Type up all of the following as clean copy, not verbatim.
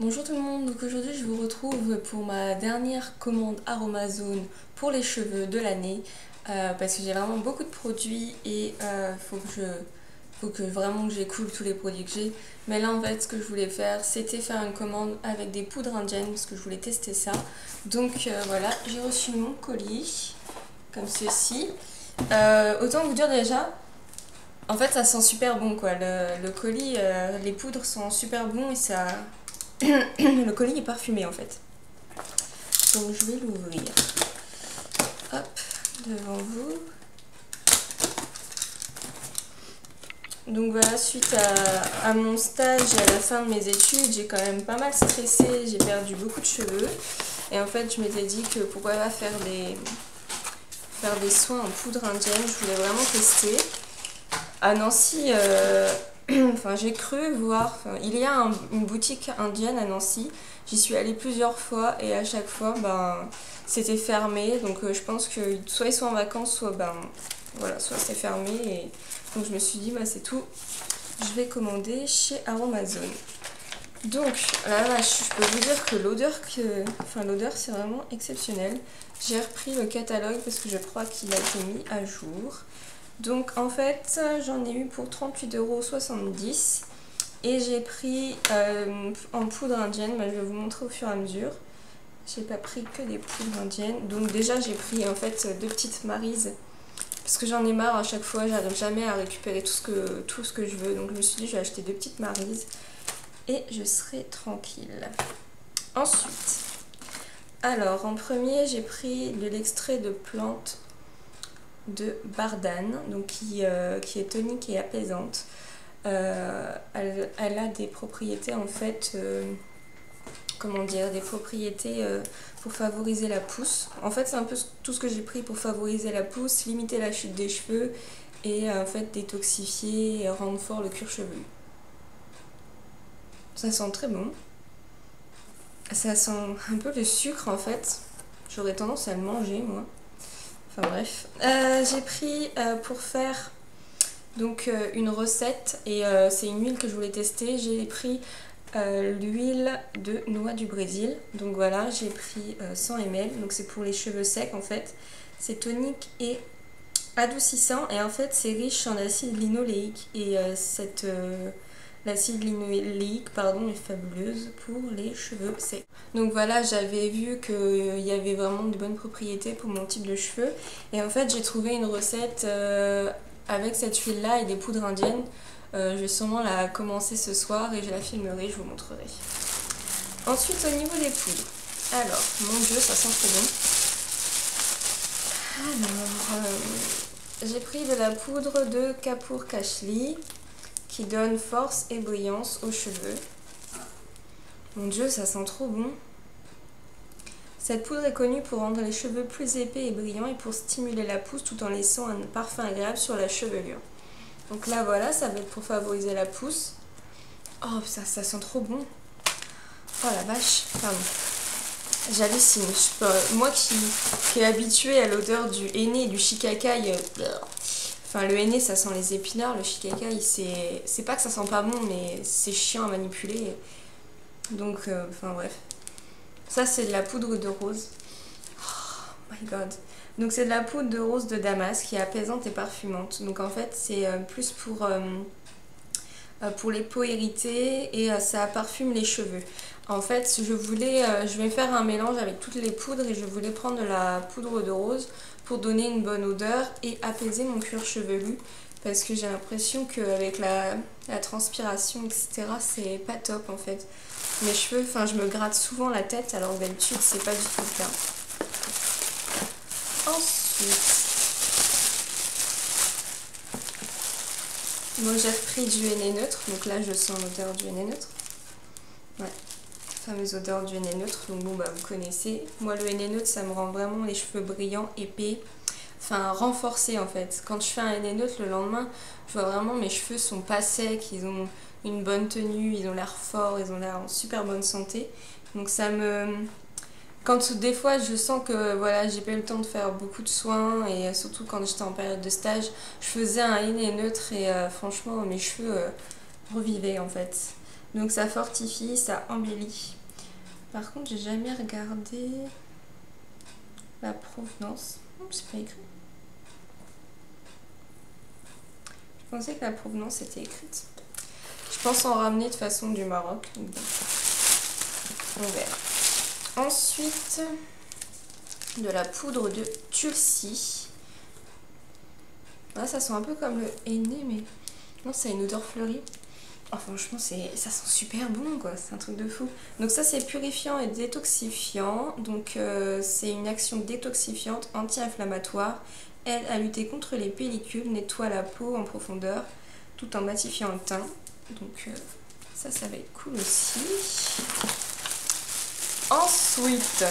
Bonjour tout le monde, donc aujourd'hui je vous retrouve pour ma dernière commande Aromazone pour les cheveux de l'année parce que j'ai vraiment beaucoup de produits et faut que vraiment que j'écoule tous les produits que j'ai. Mais là en fait ce que je voulais faire c'était faire une commande avec des poudres indiennes parce que je voulais tester ça. Donc voilà, j'ai reçu mon colis comme ceci. Autant vous dire déjà, en fait ça sent super bon quoi, le colis, les poudres sont super bons et ça... Le colis est parfumé en fait. Donc je vais l'ouvrir. Hop, devant vous. Donc voilà, suite à mon stage et à la fin de mes études, j'ai quand même pas mal stressé, j'ai perdu beaucoup de cheveux. Et en fait, je m'étais dit que pourquoi pas faire des soins en poudre indienne, je voulais vraiment tester. À Nancy, enfin, j'ai cru voir, il y a une boutique indienne à Nancy, j'y suis allée plusieurs fois et à chaque fois c'était fermé, donc je pense que soit ils sont en vacances, soit voilà, soit c'est fermé, et donc je me suis dit c'est tout, je vais commander chez Aromazone. Donc la vache, je peux vous dire que l'odeur c'est vraiment exceptionnel. J'ai repris le catalogue parce que je crois qu'il a été mis à jour. Donc en fait j'en ai eu pour 38,70 € et j'ai pris en poudre indienne, je vais vous montrer au fur et à mesure. J'ai pas pris que des poudres indiennes, donc déjà j'ai pris en fait 2 petites Maryse parce que j'en ai marre à chaque fois, j'arrive jamais à récupérer tout ce que je veux, donc je me suis dit je vais acheter 2 petites Maryse et je serai tranquille. Ensuite, alors en premier j'ai pris de l'extrait de plante de Bardane, donc qui est tonique et apaisante. Elle a des propriétés en fait, comment dire, des propriétés pour favoriser la pousse. En fait c'est un peu tout ce que j'ai pris pour favoriser la pousse, limiter la chute des cheveux et en fait détoxifier et rendre fort le cuir chevelu. Ça sent très bon. Ça sent un peu le sucre en fait. J'aurais tendance à le manger moi. Enfin bref. J'ai pris pour faire donc une recette et c'est une huile que je voulais tester. J'ai pris l'huile de noix du Brésil. Donc voilà, j'ai pris 100 ml. Donc c'est pour les cheveux secs en fait. C'est tonique et adoucissant et en fait c'est riche en acide linoléique et l'acide linoléique est fabuleuse pour les cheveux secs. Donc voilà, j'avais vu qu'il y avait vraiment de bonnes propriétés pour mon type de cheveux. Et en fait, j'ai trouvé une recette avec cette huile-là et des poudres indiennes. Je vais sûrement la commencer ce soir et je la filmerai, je vous montrerai. Ensuite, au niveau des poudres. Alors, mon Dieu, ça sent trop bon. Alors, j'ai pris de la poudre de Kapoor Kashli qui donne force et brillance aux cheveux. Mon Dieu, ça sent trop bon. Cette poudre est connue pour rendre les cheveux plus épais et brillants et pour stimuler la pousse tout en laissant un parfum agréable sur la chevelure. Donc là voilà, ça va être pour favoriser la pousse. Oh ça sent trop bon. Oh la vache, pardon. J'hallucine. Moi qui est habituée à l'odeur du henné et du shikakai, enfin le henné ça sent les épinards, le shikakai c'est pas que ça sent pas bon mais c'est chiant à manipuler. Donc enfin bref. Ça c'est de la poudre de rose. Oh my god. Donc c'est de la poudre de rose de Damas qui est apaisante et parfumante. Donc en fait c'est plus pour les peaux irritées et ça parfume les cheveux. En fait je vais faire un mélange avec toutes les poudres et je voulais prendre de la poudre de rose pour donner une bonne odeur et apaiser mon cuir chevelu. Parce que j'ai l'impression qu'avec la transpiration etc c'est pas top en fait. Mes cheveux, je me gratte souvent la tête alors que d'habitude c'est pas du tout le cas. Ensuite, moi j'ai repris du henné neutre, donc là je sens l'odeur du henné neutre. Ouais, fameuse odeur du henné neutre, donc bon vous connaissez. Moi le henné neutre ça me rend vraiment les cheveux brillants, épais, renforcés en fait. Quand je fais un henné neutre le lendemain, je vois vraiment mes cheveux sont pas secs, ils ont une bonne tenue, ils ont l'air forts, ils ont l'air en super bonne santé. Donc ça me... Quand des fois je sens que voilà, j'ai pas eu le temps de faire beaucoup de soins et surtout quand j'étais en période de stage, je faisais un henné neutre et franchement mes cheveux revivaient en fait. Donc ça fortifie, ça embellit. Par contre, j'ai jamais regardé la provenance. C'est pas écrit. Je pensais que la provenance était écrite. Je pense en ramener de façon du Maroc. Donc bon, on verra. Ensuite, de la poudre de Turcy. Ah, ça sent un peu comme le henné, mais non, ça a une odeur fleurie. Oh, franchement, ça sent super bon, quoi. C'est un truc de fou. Donc ça, c'est purifiant et détoxifiant. Donc c'est une action détoxifiante, anti-inflammatoire. Aide à lutter contre les pellicules, nettoie la peau en profondeur, tout en matifiant le teint. Donc ça va être cool aussi. Ensuite,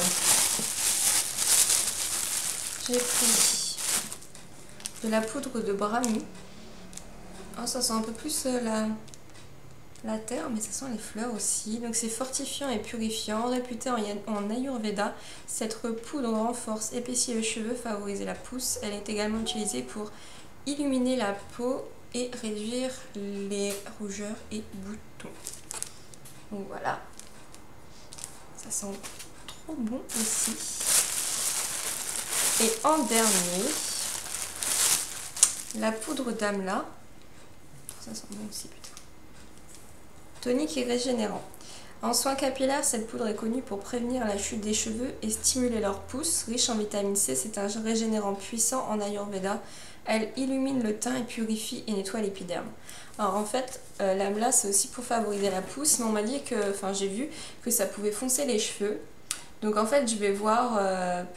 j'ai pris de la poudre de Brahmi. Oh, ça sent un peu plus la terre, mais ça sent les fleurs aussi. Donc c'est fortifiant et purifiant, réputé en Ayurveda. Cette poudre renforce, épaissit les cheveux, favorise la pousse. Elle est également utilisée pour illuminer la peau et réduire les rougeurs et boutons. Donc voilà, ça sent trop bon aussi. Et en dernier, la poudre d'Amla. Ça sent bon aussi, putain. Tonique et régénérant. En soins capillaires, cette poudre est connue pour prévenir la chute des cheveux et stimuler leur pousse. Riche en vitamine C, c'est un régénérant puissant en Ayurveda. Elle illumine le teint et purifie et nettoie l'épiderme. Alors en fait, l'amla c'est aussi pour favoriser la pousse, mais on m'a dit que, enfin j'ai vu que ça pouvait foncer les cheveux. Donc en fait je vais voir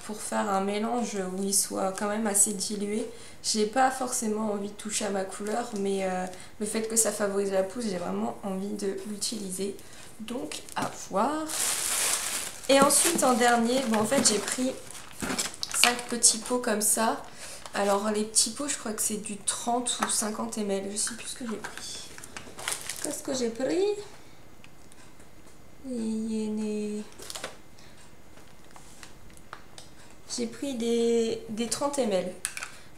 pour faire un mélange où il soit quand même assez dilué. J'ai pas forcément envie de toucher à ma couleur, mais le fait que ça favorise la pousse, j'ai vraiment envie de l'utiliser. Donc à voir. Et ensuite en dernier, bon en fait j'ai pris 5 petits pots comme ça. Alors les petits pots je crois que c'est du 30 ou 50 ml, je sais plus ce que j'ai pris. Qu'est-ce que j'ai pris? J'ai pris des 30 ml.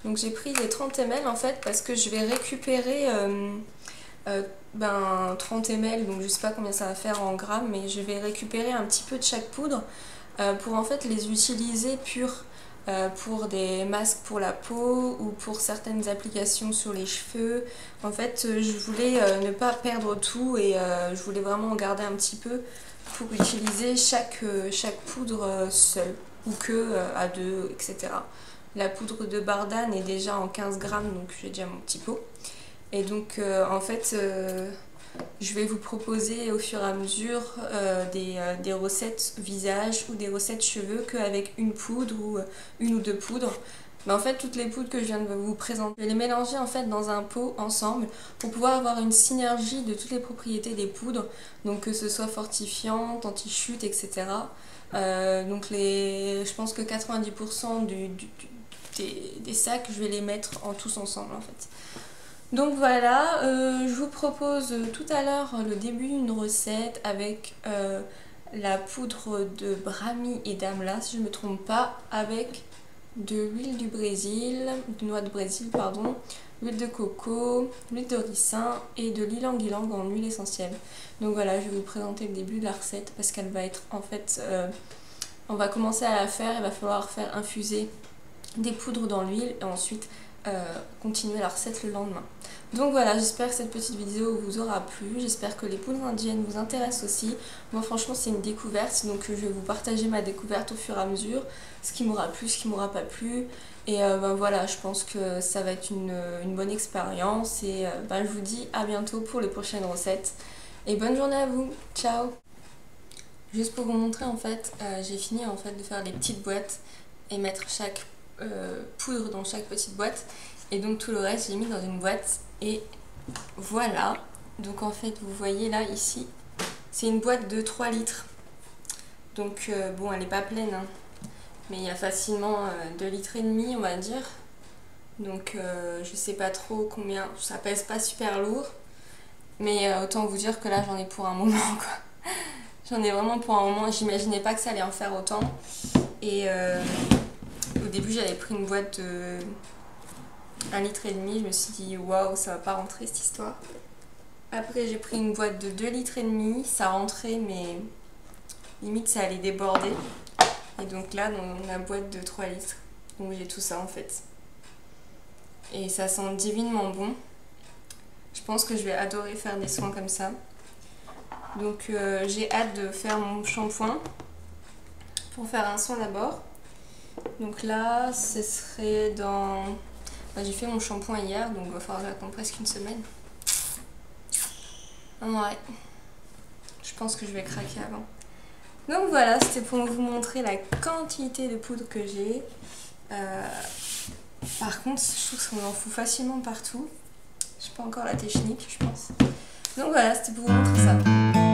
Donc j'ai pris des 30 ml en fait parce que je vais récupérer 30 ml, donc je sais pas combien ça va faire en grammes, mais je vais récupérer un petit peu de chaque poudre pour en fait les utiliser pures pour des masques pour la peau ou pour certaines applications sur les cheveux. En fait je voulais ne pas perdre tout et je voulais vraiment en garder un petit peu pour utiliser chaque poudre seule ou que à deux, etc. La poudre de Bardane est déjà en 15 grammes, donc j'ai déjà mon petit pot. Et donc en fait je vais vous proposer au fur et à mesure des recettes visage ou des recettes cheveux qu'avec une poudre ou une ou deux poudres. Mais en fait toutes les poudres que je viens de vous présenter, je vais les mélanger en fait dans un pot ensemble pour pouvoir avoir une synergie de toutes les propriétés des poudres, donc que ce soit fortifiante, anti-chute, etc. Donc je pense que 90% des sacs, je vais les mettre tous ensemble en fait. Donc voilà, je vous propose tout à l'heure le début d'une recette avec la poudre de Brahmi et d'Amla, si je ne me trompe pas, avec de l'huile du Brésil, de noix de Brésil pardon, l'huile de coco, l'huile de ricin et de l'ylang-ylang en huile essentielle. Donc voilà, je vais vous présenter le début de la recette parce qu'elle va être en fait, on va commencer à la faire, il va falloir faire infuser des poudres dans l'huile et ensuite continuer la recette le lendemain. Donc voilà, j'espère que cette petite vidéo vous aura plu, j'espère que les poudres indiennes vous intéressent aussi. Moi franchement c'est une découverte, donc je vais vous partager ma découverte au fur et à mesure, ce qui m'aura plu, ce qui m'aura pas plu. Et voilà, je pense que ça va être une bonne expérience et je vous dis à bientôt pour les prochaines recettes. Et bonne journée à vous, ciao! Juste pour vous montrer en fait, j'ai fini en fait de faire les petites boîtes et mettre chaque poudre dans chaque petite boîte, et donc tout le reste j'ai mis dans une boîte et voilà. Donc en fait vous voyez là ici c'est une boîte de 3 litres, donc bon elle n'est pas pleine hein, mais il y a facilement 2 litres et demi on va dire, donc je sais pas trop combien, ça pèse pas super lourd, mais autant vous dire que là j'en ai pour un moment quoi. J'en ai vraiment pour un moment, j'imaginais pas que ça allait en faire autant. Et au début j'avais pris une boîte de 1,5 litre, je me suis dit waouh ça va pas rentrer cette histoire. Après j'ai pris une boîte de 2,5 litres, ça rentrait mais limite ça allait déborder. Et donc là dans la boîte de 3 litres, donc j'ai tout ça en fait. Et ça sent divinement bon. Je pense que je vais adorer faire des soins comme ça. Donc j'ai hâte de faire mon shampoing. Pour faire un soin d'abord. Donc là ce serait dans... j'ai fait mon shampoing hier donc il va falloir attendre presque une semaine. Ouais. Je pense que je vais craquer avant. Donc voilà, c'était pour vous montrer la quantité de poudre que j'ai. Par contre, je trouve qu'on en fout facilement partout. Je sais pas encore la technique, je pense. Donc voilà, c'était pour vous montrer ça.